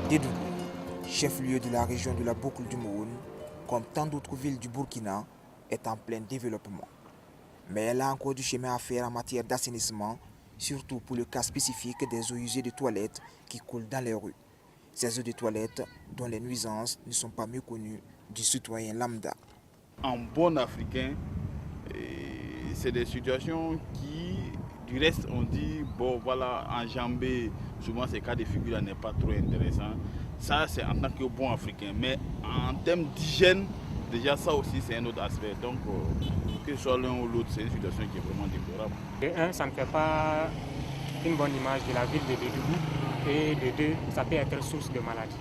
Dédougou, chef-lieu de la région de la Boucle du Moun, comme tant d'autres villes du Burkina, est en plein développement. Mais elle a encore du chemin à faire en matière d'assainissement, surtout pour le cas spécifique des eaux usées de toilettes qui coulent dans les rues. Ces eaux de toilettes dont les nuisances ne sont pas mieux connues du citoyen lambda. En bon africain, c'est des situations qui, du reste, on dit, bon voilà, enjamber souvent ces cas de figure n'est pas trop intéressant. Ça, c'est en tant que bon africain. Mais en termes d'hygiène, déjà ça aussi, c'est un autre aspect. Donc, que ce soit l'un ou l'autre, c'est une situation qui est vraiment déplorable. De un, ça ne fait pas une bonne image de la ville de Dédougou. Et de deux, ça peut être source de maladies.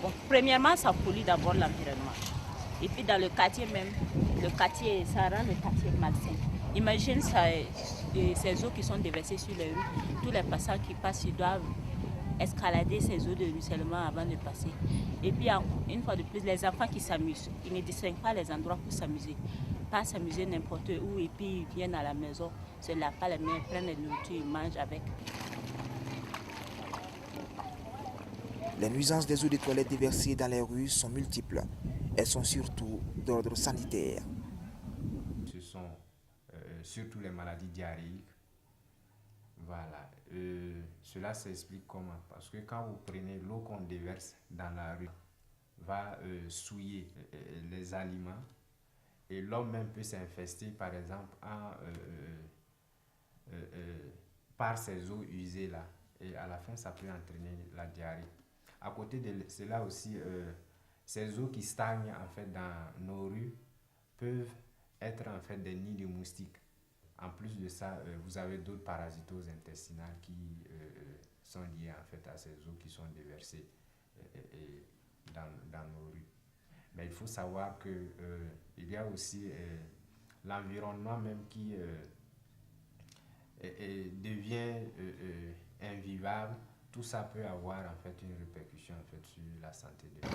Bon, premièrement, ça pollue d'abord l'environnement. Et puis dans le quartier même, ça rend le quartier malsain. Imagine ça, ces eaux qui sont déversées sur les rues. Tous les passants qui passent, ils doivent escalader ces eaux de ruissellement avant de passer. Et puis une fois de plus, les enfants qui s'amusent, ils ne distinguent pas les endroits pour s'amuser. Pas s'amuser n'importe où et puis ils viennent à la maison, se lavent pas les mains, prennent la nourriture, ils mangent avec. Les nuisances des eaux de toilettes déversées dans les rues sont multiples. Elles sont surtout d'ordre sanitaire. Ce sont surtout les maladies diarrhéiques. Voilà. Cela s'explique comment? Parce que quand vous prenez l'eau qu'on déverse dans la rue, va souiller les aliments et l'homme même peut s'infester par exemple par ces eaux usées là. Et à la fin, ça peut entraîner la diarrhée. À côté de cela aussi, ces eaux qui stagnent en fait dans nos rues peuvent être en fait des nids de moustiques. En plus de ça, vous avez d'autres parasitoses intestinales qui sont liées en fait à ces eaux qui sont déversées dans nos rues. Mais il faut savoir que il y a aussi l'environnement même qui devient invivable. Tout ça peut avoir en fait une répercussion en fait sur la santé des gens.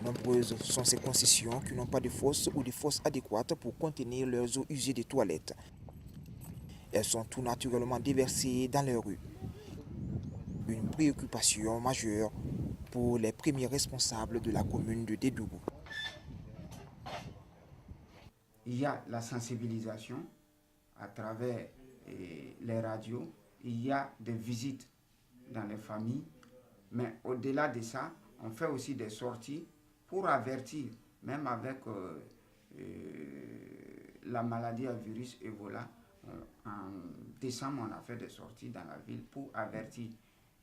Nombreuses sont ces concessions qui n'ont pas de fosses ou de fosses adéquates pour contenir leurs eaux usées de toilettes. Elles sont tout naturellement déversées dans les rues. Une préoccupation majeure pour les premiers responsables de la commune de Dédougou. Il y a la sensibilisation à travers les radios, il y a des visites dans les familles, mais au-delà de ça, on fait aussi des sorties pour avertir, même avec la maladie à virus Ebola. En décembre, on a fait des sorties dans la ville pour avertir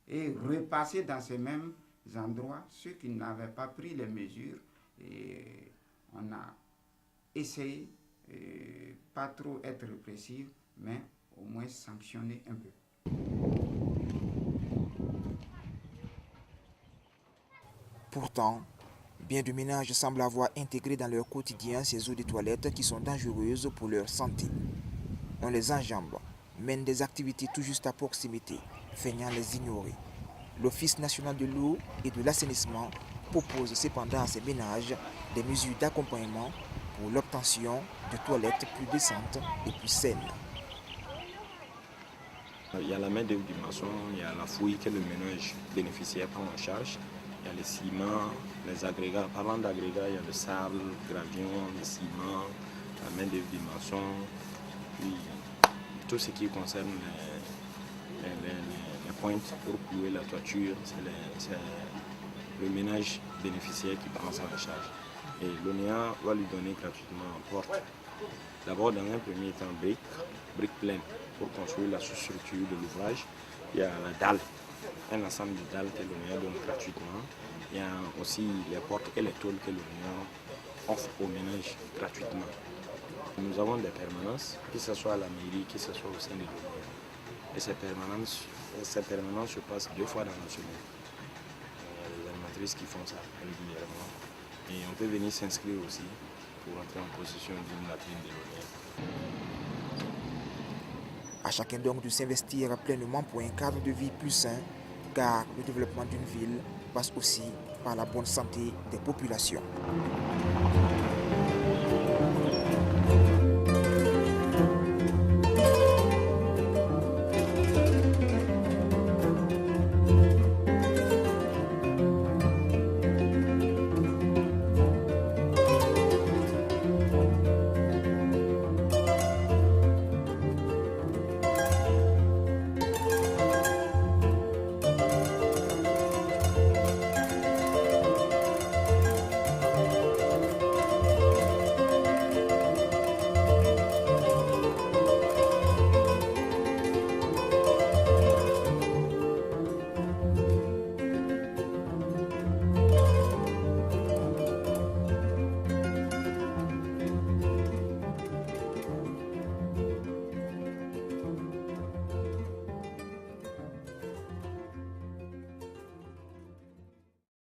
et repasser dans ces mêmes endroits ceux qui n'avaient pas pris les mesures. Et on a essayé pas trop être répressif, mais au moins sanctionner un peu. Pourtant, bien de ménages semblent avoir intégré dans leur quotidien ces eaux de toilette qui sont dangereuses pour leur santé. On les enjambe, mène des activités tout juste à proximité, feignant les ignorer. L'Office national de l'eau et de l'assainissement propose cependant à ces ménages des mesures d'accompagnement pour l'obtention de toilettes plus décentes et plus saines. Il y a la main d'œuvre du maçon, il y a la fouille que le ménage bénéficiaire prend en charge, il y a les ciments, les agrégats. Parlant d'agrégats, il y a le sable, le gravion, le ciment, la main d'œuvre du maçon, puis tout ce qui concerne les pointes pour clouer la toiture, c'est le ménage bénéficiaire qui prend ça en charge. Et l'ONEA va lui donner gratuitement en porte. D'abord, dans un premier temps, briques pleines pour construire la sous-structure de l'ouvrage. Il y a la dalle, un ensemble de dalles que l'ONEA donne gratuitement. Il y a aussi les portes et les tôles que l'ONEA offre aux ménages gratuitement. Nous avons des permanences, que ce soit à la mairie, que ce soit au sein de l'ONEA. Et ces permanences se passent 2 fois dans la semaine. Il y a des animatrices qui font ça régulièrement. Et on peut venir s'inscrire aussi pour entrer en possession d'une latrine de l'ONEA. À chacun donc de s'investir pleinement pour un cadre de vie plus sain, car le développement d'une ville passe aussi par la bonne santé des populations.